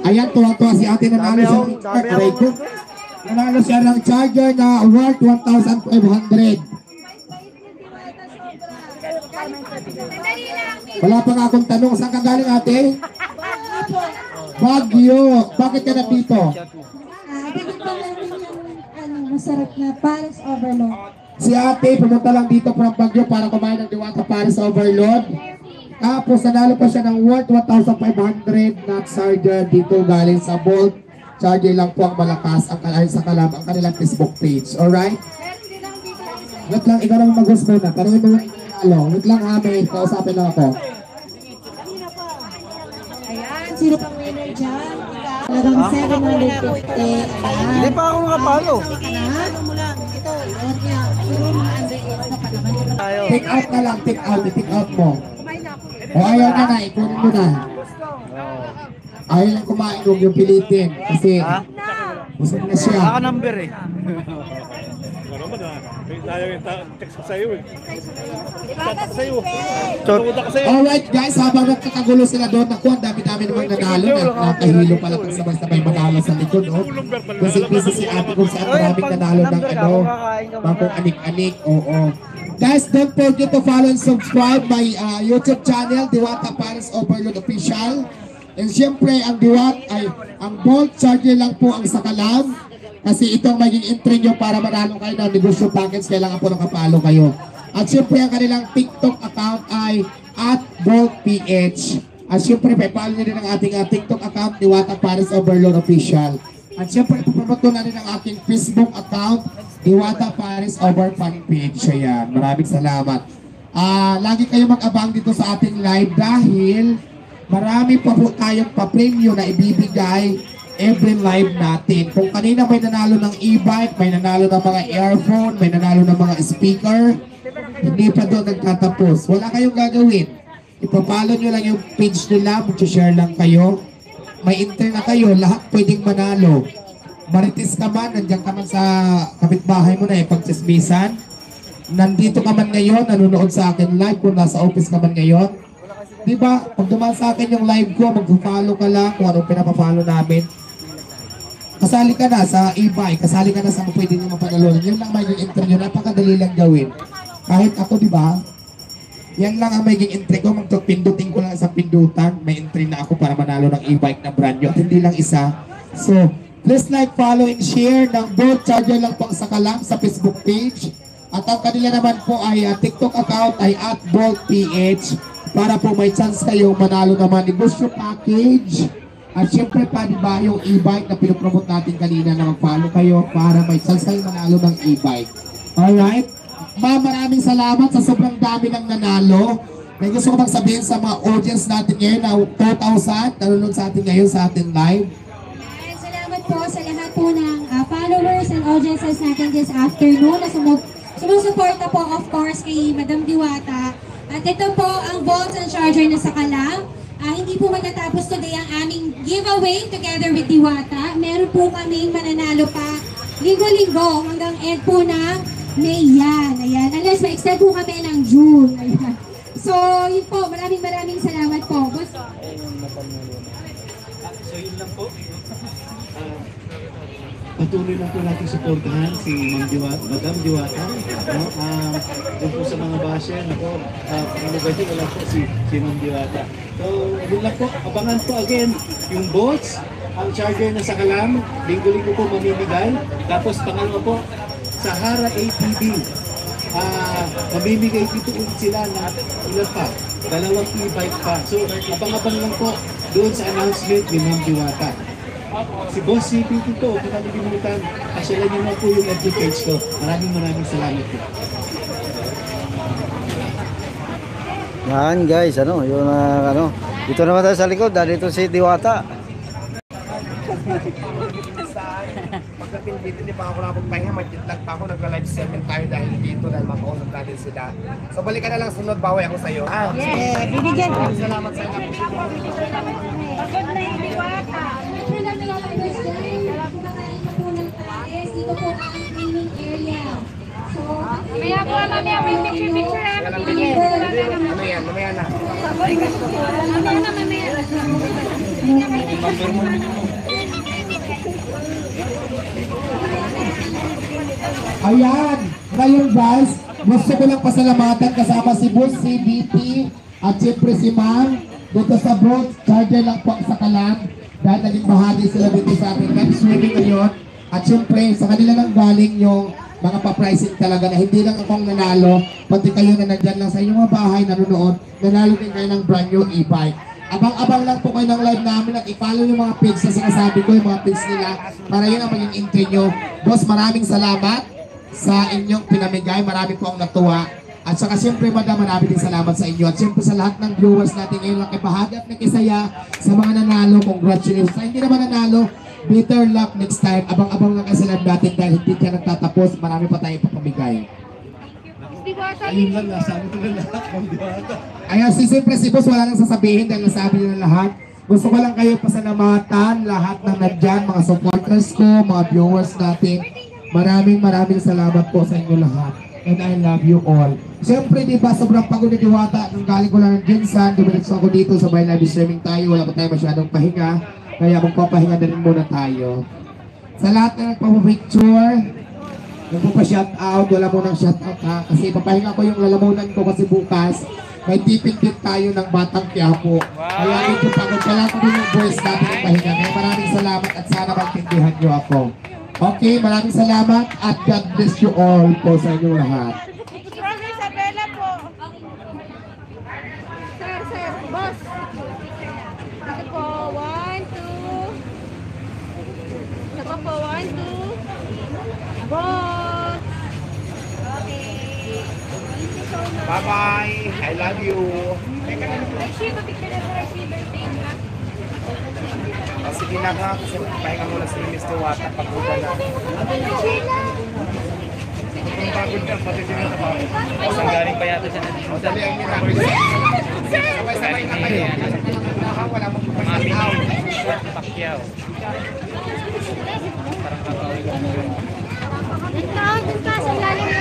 Ayan, tuwang-tuwa si ate nanalo sa TikTok. Aray ko. Nanalo siya ng charger na worth 1,500. Wala pa nga akong tanong. Saan ka galing, ate? Baguio. Bakit ka na dito? Ganito lang yung masarap na Paris Overload. Si ate pumunta lang dito from Baguio para kumain ng Diwata Paris Overload. Tapos nanalo pa siya ng worth 1,500 na charger dito galing sa Bolt. Charger lang po ang malakas ang sa Kalab ang kanilang Facebook page. Alright? Wait lang, ikaw naman mag-host muna. Tanungin mo yung nanalo. Wait lang ha, may kausapin lang ako. Ayan, sino pang winner dyan? Talagang 750. Ayan. Hindi pa ako nakapalo. Take out na lang, take out mo. O ayaw na na, ikunin mo na. Ayaw lang kumain, huwag yung pilitin. Kasi busog na siya. Baka number eh. Alright guys, habang nagkakagulo sila doon, naku, ang dami-dami namang nanalo. Nakahilo pala pag sabay-sabay manalo sa likod. Kasi si ate kung saan maraming nanalo ng mga kung anik-anik. Oo. Guys, don't forget to follow and subscribe my YouTube channel, Diwata Paris Overload Official. And siyempre, ang Bolt charger lang po ang sakalam. Kasi itong maging entry nyo para manalo kayo ng negosyo package, kailangan po nakapalo kayo. At siyempre, ang kanilang TikTok account ay @BoltPH. At siyempre, pay-follow nyo din ang ating TikTok account, Diwata Paris Overload Official. At siyempre, ipapromoto na rin ang aking Facebook account, Diwata Paris Over Fan Page. Ayan, maraming salamat. Lagi kayo mag-abang dito sa ating live dahil marami pa po tayong pa-premyo na ibibigay every live natin. Kung kanina may nanalo ng e-bike, may nanalo ng mga earphone, may nanalo ng mga speaker, hindi pa doon nagtatapos. Wala kayong gagawin. Ipapalo nyo lang yung page nila, mag-share lang kayo. May enter na kayo, lahat pwedeng manalo. Marites ka man, nandiyan ka man sa kapitbahay mo na pagtsismisan. Nandito ka man ngayon, nanonood sa akin live kung nasa office ka man ngayon. Diba, pag dumaan sa akin yung live ko, mag-follow ka lang kung anong pinapapollow namin. Kasali ka na sa e-bike, kasali ka na sa pwede nyo mapanalunan. Yun lang magiging entry nyo, napakadali lang gawin. Kahit ako, diba, yan lang ang magiging entry ko, magpindutin ko lang sa pindutan, may entry na ako para manalo ng e-bike na brand nyo. At hindi lang isa. So, please like, follow, and share ng Bolt Charger lang po sa Kalam sa Facebook page. At ang kanila naman po ay TikTok account ay @BoltPH para po may chance kayong manalo naman negosyo package. At syempre pa diba yung e-bike na pinopromote natin kanina na mag-follow kayo para may chance kayong manalo ng e-bike. Alright? Maraming salamat sa sobrang dami ng nanalo. May gusto ko bang sabihin sa mga audience natin ngayon na 2,000 nanonood sa atin ngayon sa ating live. Salamat po sa lahat po ng followers and audiences natin this afternoon na sumusuporta po of course kay Madam Diwata. At ito po ang Bolt and Charger na sa Kalam. Hindi po matatapos today ang aming giveaway together with Diwata. Meron po kaming mananalo pa linggo-linggo hanggang end po ng May yan. Ayan. Unless ma-extend po kami ng June. Ayan. So, yun po. Maraming salamat po. Boss. So yun lang po. Patuloy lang po natin supportahan si Madam Diwata. No? Doon po sa mga basher, pangalagay wala po si Ma'am Diwata. So, yun lang po. Abangan po again yung bolts, ang charger na sa Kalam. Linggo-linggo po mamimigay. Tapos pangalawa po, Sahara ATV. Mamimigay dito ulit sila na ilan pa, 2 e-bike pa. So, abang-abang lang po doon sa announcement ni Ma'am Diwata. Si Boss CPT to, kung nakikilimutan, pasyalan niyo na po yung FB page ko. Maraming salamat po. Yan guys, dito naman tayo sa likod, dito si Diwata. Pagdating dito, di pa ako nakapagpahinga, mag-jetlag pa ako, nag-live 7 tayo dahil dito, dahil makausap natin sila. So balikan na lang sunod, bawi ako sa'yo. Bibigyan ko. Salamat sa inyo. Pagod na yung Diwata. Dito po ang training area. So, Mamaya po, mamaya may picture ha. Mamaya na. Mamaya na. Ayan, ngayon guys, gusto ko lang pasalamatan kasama si Boss, si DT, at siyempre si Ma'am, dito sa Bolt, charger lang po sa Kalan, dahil naging bahagi sila dito sa ating next wedding ngayon, at siyempre sa kanila lang galing yung mga pa-pricing talaga na hindi lang akong nanalo, pati kayo na nandyan lang sa inyong mga bahay nanonood, nanalo din kayo ng brand new e-bike. Abang-abang lang po kayo ng live namin at i-follow yung mga page na sinasabi ko, yung mga page nila, para yun ang maging intro nyo. Boss, maraming salamat sa inyong pinamigay, marami po ang natuwa. At saka siyempre madam, marami din salamat sa inyo. At siyempre sa lahat ng viewers natin ngayon, nakibahagi at nakisaya sa mga nanalo, congratulations. Sa hindi naman nanalo, better luck next time. Abang-abang lang kayo sa live natin dahil hindi ka nagtatapos, marami pa tayong papamigay. Ayun lang, nasabi ko na lahat ng Diwata. Ayan, siyempre si Boss wala nang sasabihin dahil nasabi nila lahat. Gusto ko lang kayo pasalamatan, lahat ng nandyan, mga supporters ko, mga viewers natin. Maraming salamat po sa inyo lahat. And I love you all. Siyempre, di ba, sobrang pagod na Diwata. Nung galing ko lang ng Jinsan, dumiretso ako dito sa live streaming tayo. Wala pa tayo masyadong pahinga. Kaya magpapahinga na rin muna tayo. Sa lahat na nagpapapicture, nagpapa-shoutout, wala mo nang shoutout ha. Kasi papahinga ko yung lalamunan ko kasi bukas may tipid tayo ng Batang Quiapo. Kaya medyo pagod pala ko din yung voice natin ng pahinga. Kaya maraming salamat at sana magtindihan nyo ako. Okay, maraming salamat at God bless you all po sa inyong lahat. From Isabela po. Sir, boss. Ito po, 1, 2. Ito po, 1, 2. Boss. Okay. Bye-bye. I love you. Ay, Shiba, picture na for Shiba. Thank you. O, sige na nga, kasi pahinga muna si Mr. Wata pagkuda na. Kung pagod ka, pati din na pa. O, saan galing pa yata siya na dito? O, dali ang mirapin. Sabay-sabay na kayo. Wala mong pagkasin out. Pacquiao. Parang kakawin ko mo yun. Nagkakasin ka sa lalim na.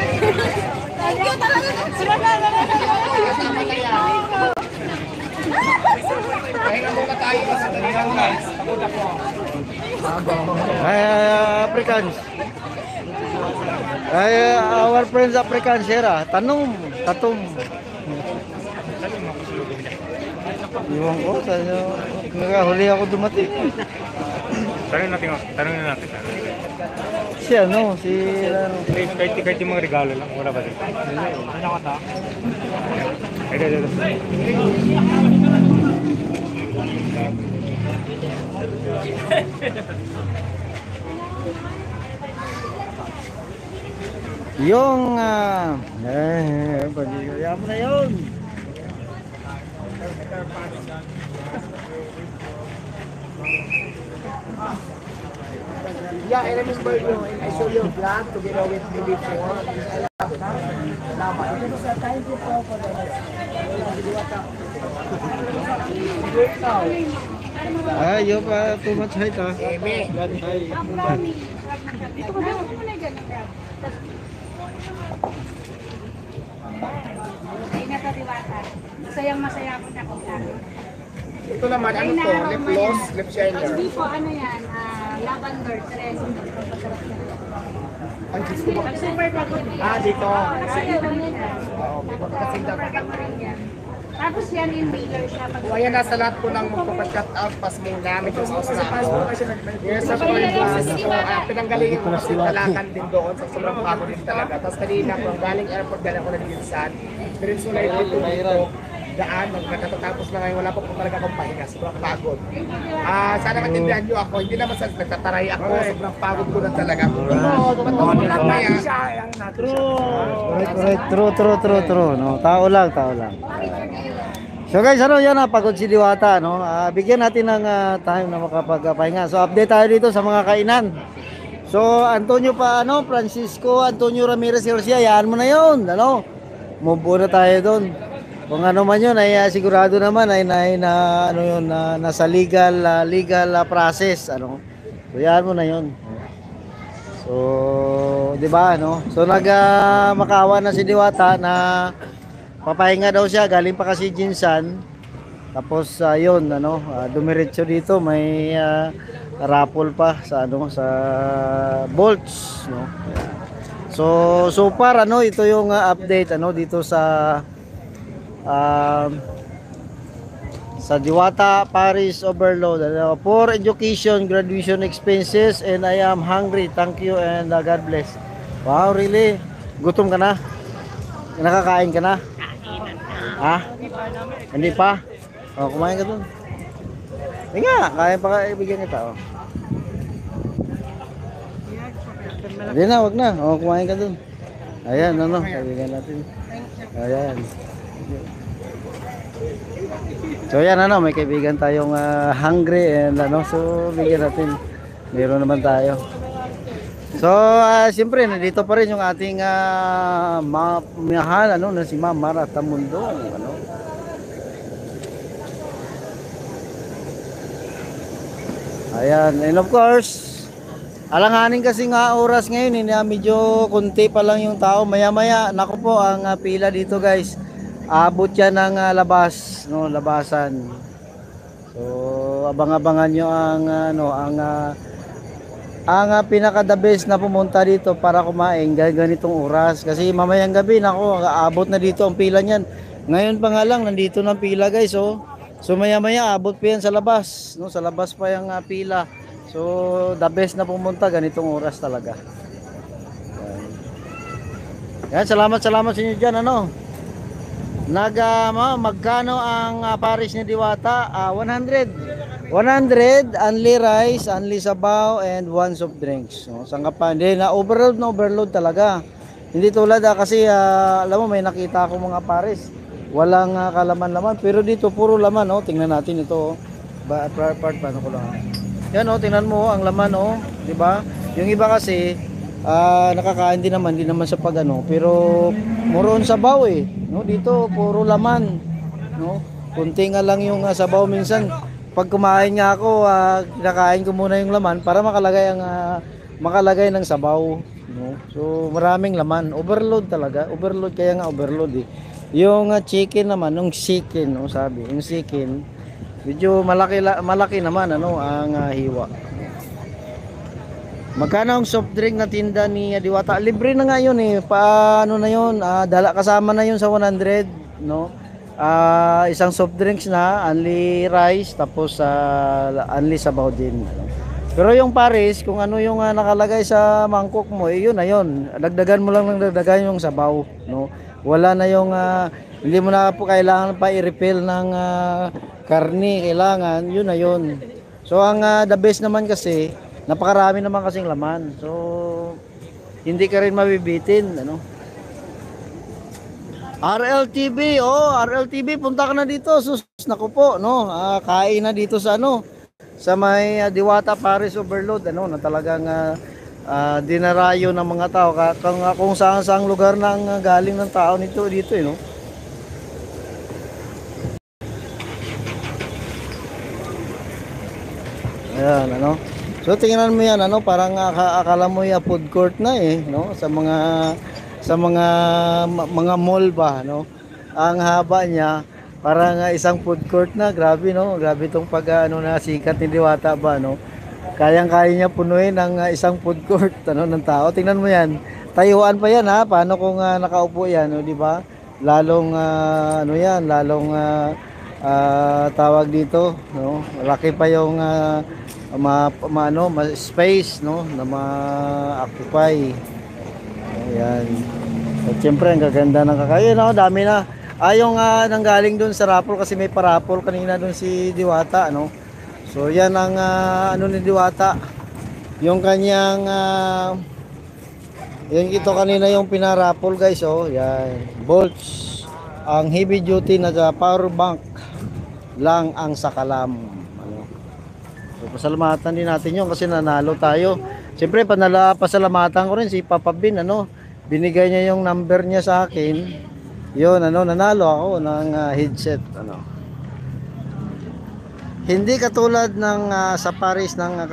Thank you talaga. Pahinga muna tayo kasi dali lang guys. Pagod ako. Ay, Africans. Ay, our friends Africans here, tanong, tatong. Iwan ko, nagahuli ako dumating. Tanongin natin. Si ano, si ano. Kahit yung mga regalo lang, wala ba din? Ano ka ta? Ito. Yung, pagkikaya mo na yun. Yeah, I remember you. I saw your vlog together with me before. I love it. Salamat. Thank you po for the Ay, yung pa, too much height ah. Eme. Dito ko lang muna dyan. Ay, nakadiwata. Masayang-masaya ako na kung Ito naman, ano to? Lip gloss, lip shiner. Hindi po, ano yan, lavender, tres. Ang gusto mo. Super pagod. Dito. Kasi super pagod yan. Tapos yan, inhaler siya. So, ayan, nasa lahat po ng magpapacut out pas mo namin yung sauce na ako. Yes, of course. So, pinanggalingin ko kasi talakan din doon. So, sobrang pagod din talaga. Tapos kanina ko, galing airport, galing ako ng Ginsan. Diretso na ito dito. Daan, nagkatatapos na ngayon, wala pa po talaga akong pahinga. Sobrang pagod. Sana matindihan nyo ako. Hindi naman sa nagtataray ako. Sobrang pagod ko na talaga. Matawag lang kaya. True. No, tao lang. So guys, ano yan pagod si Diwata, no? Bigyan natin ng time na makapagpahinga. So update tayo dito sa mga kainan. So Antonio Francisco, Antonio Ramirez Garcia, yan mo na yun, ano? Move na tayo doon. Kung ano man yun, ay sigurado naman ay nasa legal process, ano. So yan mo na yun. So, 'di ba, no? So makawa na si Diwata na papahinga daw siya, galing pa kasi Jinsan. Tapos yun, dumiretso dito, may raffle pa sa sa Bolts, no. So far ano, ito yung update ano dito um, sa Diwata Paris Overload. For education, graduation expenses, and I am hungry. Thank you and God bless. Wow, really? Gutom ka na? Nakakain ka na? Ha? Hindi pa? Oh, kumain ka dun. Hindi nga, kaya pa ibigyan kita. Oh. Hindi na, wag na. Oh, kumain ka dun. Ayan, ano, ibigyan natin. Ayan. So yan ano, may kaibigan tayong hungry and ano, so bigyan natin. Meron naman tayo. So siyempre nandito pa rin yung ating mahal ano na si Ma'am Mara Tamundong ano. Ayan, and of course, alanganin kasi nga oras ngayon, medyo kunti pa lang yung tao. Maya-maya, naku po ang pila dito, guys. Abot yan ng labas, no, labasan. So, abang-abangan nyo ang pinaka the best na pumunta dito para kumain ganitong oras. Kasi mamayang gabi, nako, aabot na dito ang pila niyan. Ngayon pa nga lang, nandito ng pila, guys, oh. So, maya-maya, abot pa yan sa labas, no, sa labas pa yung pila. So, the best na pumunta ganitong oras talaga. Yan, salamat sa inyo dyan, ano. Magkano ang Paris ni Diwata? 100 only rice, only sabaw, and 1 soft drinks. So, saan ka pa? Hindi, na overload talaga. Hindi tulad kasi alam mo, may nakita ako mga Paris, walang kalaman-laman, pero dito puro laman. Oh. Tingnan natin ito. Paano ko lang. Yan, oh, tingnan mo ang laman, oh, di ba? Yung iba kasi nakakain din naman sa pagano, pero muron sabaw eh, no? Dito puro laman, no? Kunti nga lang yung sabaw. Minsan pag kumain nga ako, kinakain ko muna yung laman para makalagay ng sabaw, no? So maraming laman, overload talaga, overload, kaya nga overload eh. Yung chicken naman, yung chicken, no, sabi, yung chicken medyo malaki naman ano ang hiwa. Magkano ang soft drink na tinda ni Diwata? Libre na nga yun eh. Paano na yun? Dala kasama na yun sa 100, no? Isang soft drinks na, only rice, tapos only sabaw din. No? Pero yung Paris, kung ano yung nakalagay sa mangkok mo, yun na yun. Dagdagan mo lang ng dagdagan yung sabaw, no? Wala na yung hindi mo na po kailangan pa i-refill ng karni, kailangan, yun na yun. So ang the best naman kasi, napakarami naman kasing laman. So hindi ka rin mabibitin, ano. RLTV, RLTV, punta ka na dito. Sus, naku po, no. Kain na dito sa ano, sa may Diwata Paris Overload, ano, na talagang dinarayo ng mga tao kung saan lugar nang galing ng tao dito no. Ayan, ano. So tingnan mo yan, ano, parang akala mo yung food court na eh, no, sa mga mall ba, no. Ang haba niya parang isang food court na. Grabe, no. Grabe tong na sikat ni Diwata ba, no. Kayang-kaya niya punuin ang isang food court, ano, ng tao. Tingnan mo yan. Tayuan pa yan, ha. Paano kung nakaupo yan, no, di ba? Lalong ano yan, lalong tawag dito, no. Malaki pa yung space, no, na ma-occupy. Ayan. At syempre ang gaganda ng kakain, no, dami na. Yung nanggaling dun sa raffle, kasi may pa-raffle kanina dun si Diwata, no. So yan ang ano ni Diwata, yung kanyang yung ito kanina yung pinaraffle, guys, oh, yan. Bolts, ang heavy duty na power bank lang ang sakalam. So, pasalamatan din natin yun kasi nanalo tayo. Siyempre, pasalamatan ko rin si Papa Bin, ano, binigay niya yung number niya sa akin. Yun, ano, nanalo ako ng headset, ano. Hindi katulad ng sa Paris ng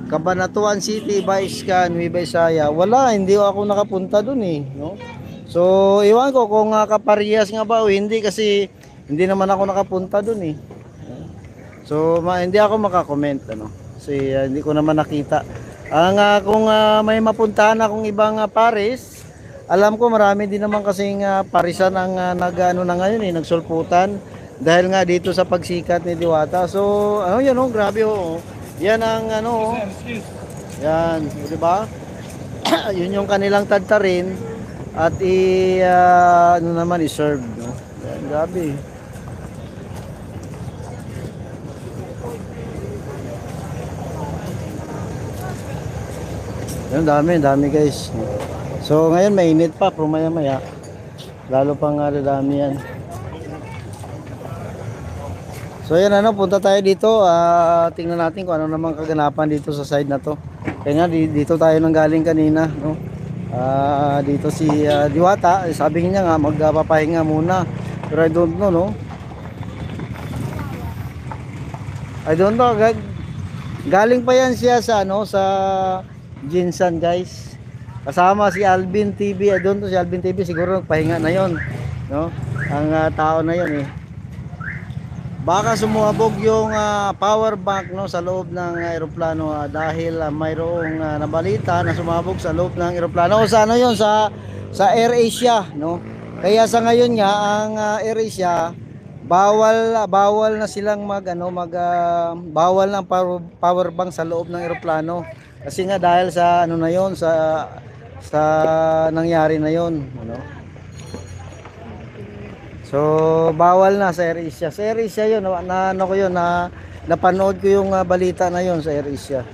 Cabanatuan City, Baisca, Nueva Ecija. Wala, hindi ako nakapunta dun eh, no? So, iwan ko kung kaparehas nga ba o hindi, kasi hindi naman ako nakapunta dun eh. So hindi ako makakomment, ano, kasi hindi ko naman nakita Kung may mapuntahan akong ibang paris, alam ko marami din naman kasing parisan ang nag-ano na ngayon nagsulputan dahil nga dito sa pagsikat ni Diwata. So, ano yan grabe Yan ang yan, di ba? Yun yung kanilang tadtarin at i-serve, no? Yan, grabe. Yan, dami guys. So ngayon mainit pa, pero maya lalo pang dami yan. So yan punta tayo dito, tingnan natin kung ano namang kaganapan dito sa side na to. Kaya nga dito tayo nang galing kanina, no? Dito si Diwata, sabi niya nga magpapahinga muna. Pero I don't know, no? I don't know, galing pa yan siya sa sa Jinsan, guys. Kasama si Alvin TV. I don't know, si Alvin TV siguro nagpahinga na yon, no? Ang tao na yon baka sumubog yung power bank, no, sa loob ng eroplano dahil mayroong nabalita na sumabog sa loob ng eroplano o sa yon sa AirAsia, no? Kaya sa ngayon nga ang AirAsia bawal na silang bawal ng power bank sa loob ng eroplano kasi nga dahil sa na yon sa nangyari na yon, ano. So bawal na sa AirAsia. Sa AirAsia yun, napanood ko yung balita na yon sa AirAsia.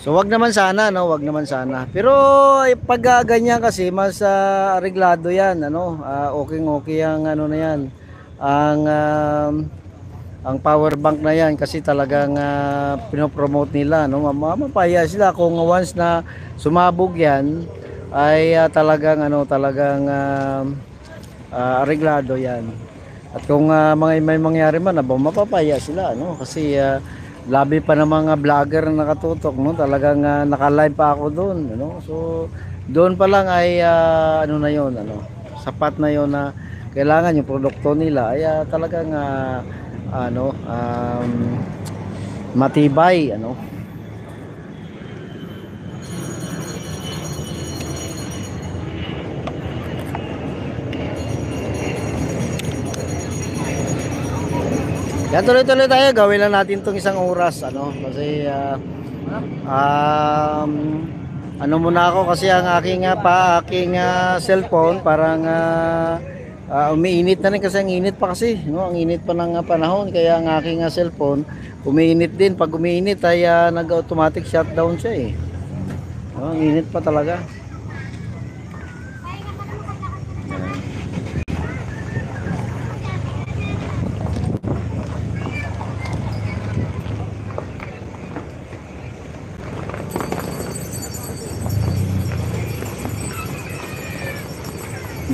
So wag naman sana, no, wag naman sana. Pero pag ganyan kasi mas areglado 'yan, okay ang na 'yan. Ang power bank na 'yan kasi talagang pinopromote nila, no. Mapapaya sila kung once na sumabog 'yan ay talagang areglado 'yan. At kung may mangyari man, mapapaya sila, no, kasi labi pa ng mga vlogger na nakatutok, no, talagang naka-live pa ako doon, no. So doon pa lang ay na 'yon, sapat na 'yon na kailangan yung produkto nila ay talagang matibay, Yan, tuloy-tuloy tayo, gawin lang natin tong 1 oras, kasi muna ako kasi ang aking cellphone parang umiinit na rin kasi ang init pa kasi, no? Ang init pa ng panahon kaya ang aking cellphone umiinit din. Pag umiinit ay nag-automatic shutdown siya Ang init pa talaga.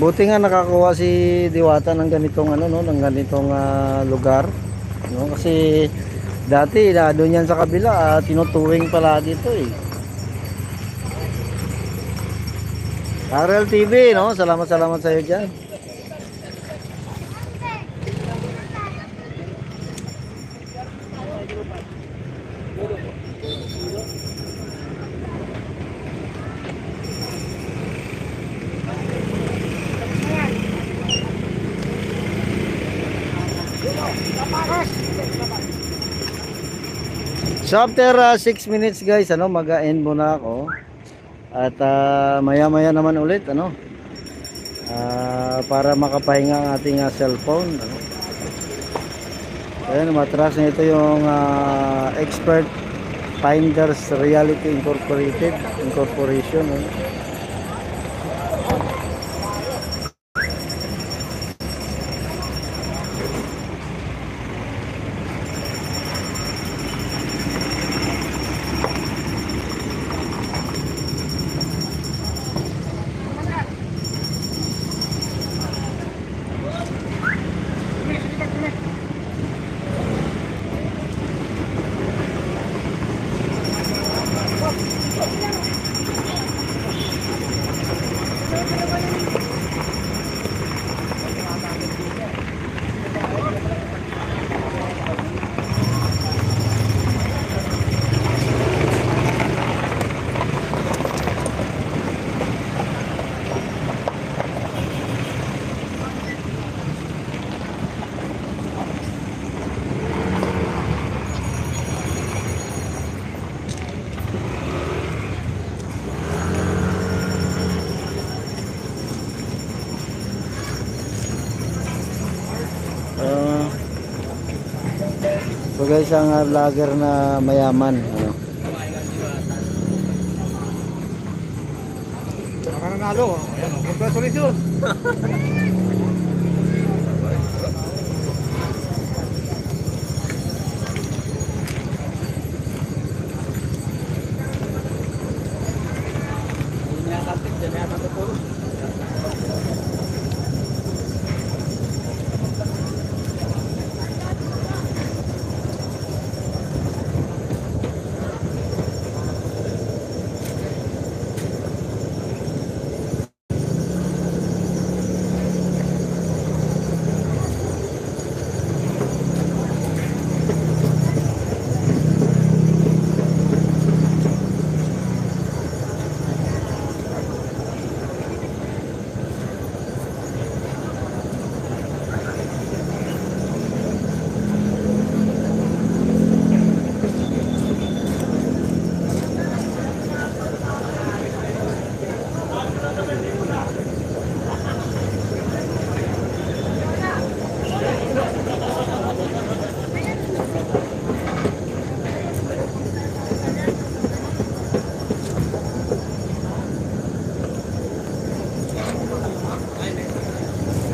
Buti nga nakakuha si Diwata ng ganitong lugar, no? Kasi dati doon yan sa kabila, tinutuwing pala dito RL TV, no? Salamat sa iyo diyan. So after 6 minutes guys, mag-end muna ako. At maya-maya naman ulit, para makapahinga ang ating cellphone, Ayan, matras na ito yung Expert Finders Reality Incorporation, guys ang vlogger na mayaman. Ano? Baka nanalo. Ayan, congratulations.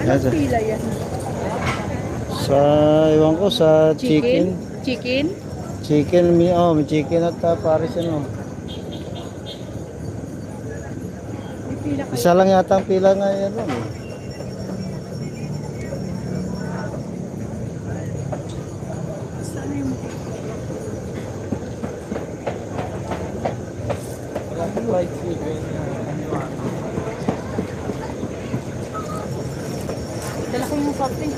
Anong pila yan? Sa, iwan ko, sa chicken. Chicken? Chicken, may chicken at pares ano. Isa lang yata ang pila nga yan. Ano? Dala ko yung soft drink.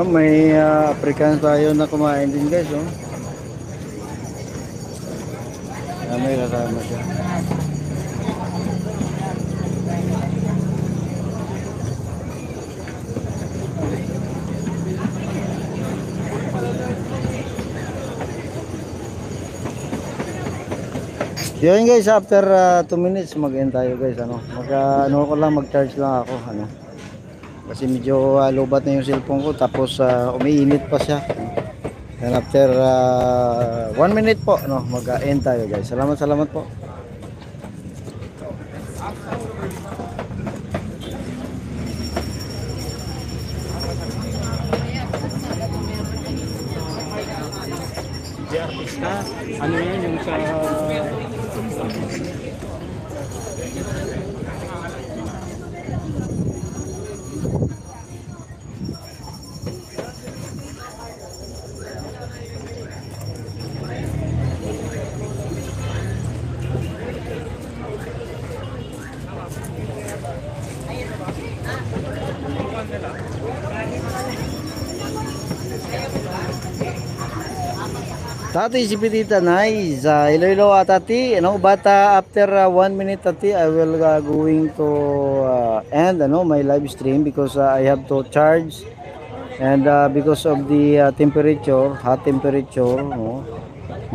May African tayo na kumain din guys, oh. May kasama siya. Yun guys, after 2 minutes mag-end tayo guys, ano. Ano ko lang, mag-charge lang ako, ano. Kasi medyo lobat na yung cellphone ko, tapos umiinit pa siya. And after 1 minute po, no, mag-end tayo guys. Salamat po. Ano yan yung sa... Tati si Petita nice. Iloilo atati, ano, but after 1 minute tati, I will going to end my live stream because I have to charge, and because of the temperature, hot temperature, no,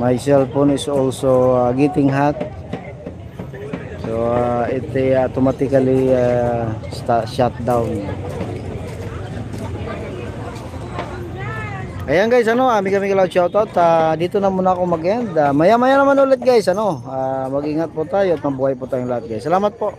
my cell phone is also getting hot, so it automatically shut down. Ayan guys, kami loud shoutout. Dito na muna ako mag-end. Maya-maya naman ulit guys, mag-ingat po tayo at mabuhay po tayong lahat guys. Salamat po.